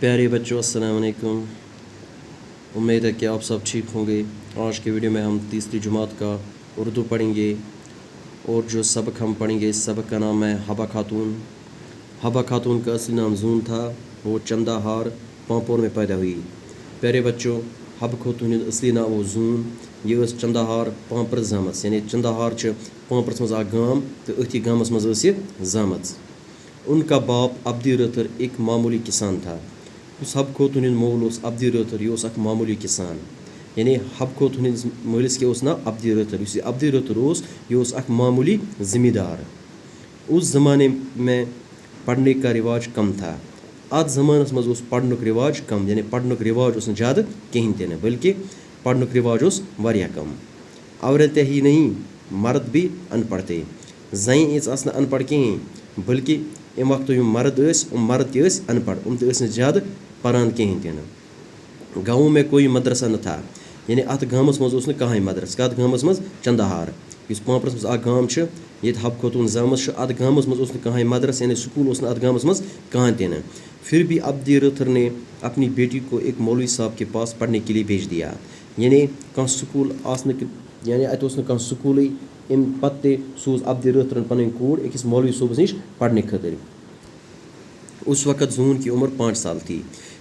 प्यारे बच्चों, अस्सलाम वालेकुम। उम्मीद है कि आप सब ठीक होंगे। आज के वीडियो में हम तीसरी जमात का उर्दू पढ़ेंगे और जो सबक हम पढ़ेंगे इस सबक का नाम है हबा खातून। हबा खातून का असली नाम जून था। वो चंदाहार पांपोर में पैदा हुई। प्यारे बच्चों, हब खातून असली नाम वो जून। ये चंदाहार पांपर जामस, यानी चंदाहार पांपरस मज गाम तो अथी गामस मज जामस। उनका बाप अब्दी रतर एक मामूली किसान था। उस हब खातून मोल अब्दी रतर, यह अख मामूली किसान। यानी हब खातून मलिस के नाव अब्दी रतर। इस अब्दी रतर यह अख मामूली ज़िम्मेदार। उस ज़माने में पढ़ने का रिवाज कम था। अत ज़मानस मज पढ़नुक रिवाज कम, यानी पढ़नुक रिवाज ज़्यादा कहीं तीन, बल्कि पढ़नुक रिवाज वारिया कम। औरतें ही नहीं, मर्द भी अनपढ़ थे। जन इस अनपढ़ कहीं, बल्कि अम वक्त मर्द ते अनपढ़, तो ज़्यादा परान कहीं तीन। गाँव में कोई मदरसा न था, यानी अत गामस मज कहीं मदरसा। कत गामस मज चंदाहार, इस पांपरस मज गाम ये हब खातून जामस, अत गामस मज कहीं मदरसा, यानी स्कूल अत गामस मज कहीं तीन। फिर भी अब्दी रतर ने अपनी बेटी को एक मौलवी साहब के पास पढ़ने के लिए भेज दिया। यानी कह स्कूल यानी अत स्कूल अम पे सूज अब्दी रतर पन कूर अकिस मौलवी सूबस नश पढ़ने खतर। उस वक्त जून की उम्र 5 साल थी।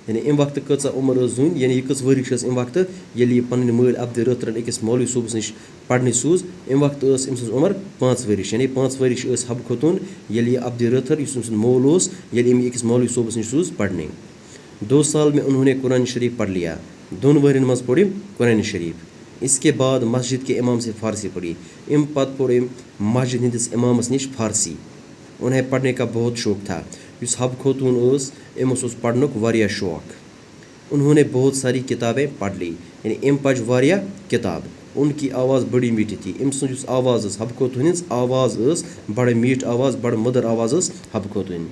यानी अम वक्त कचा उम्र जून, यानी यह कस वरी अम वक्त ये पन मल अब्दी रतर अकिस मौलवी सूबस नश पढ़ने सूज। अम वक्त अम उम्र 5 वरी, यानी 5 वरी हब खातून ये अब्दी रतर मोल ये अकिस मौलवी सूबस नश सूज पढ़ने। 2 साल में उन्होंने कुरान शरीफ पढ़ लिया। 2 वरियन मज पढ़ कुरान शरीफ। इसके बाद मस्जिद के इमाम से फ़ारसी पढ़ी। अम पत पढ़ मस्जिद हंदिस इमामस नश फ़ारसी। उन्हें पढ़ने का बहुत शौक था। इस हब खातून अमस पढ़नुक वारिया शौक। उन्होंने बहुत सारी किताबें पढ़ ली, यानी अम पढ़ वारिया किताब। उनकी आवाज़ बड़ी मीठी थी। अम सज आवाज़ हब खातून आवाज़ बड़ मीठ आवाज़, बड़ मदर आवाज़ हब खातून।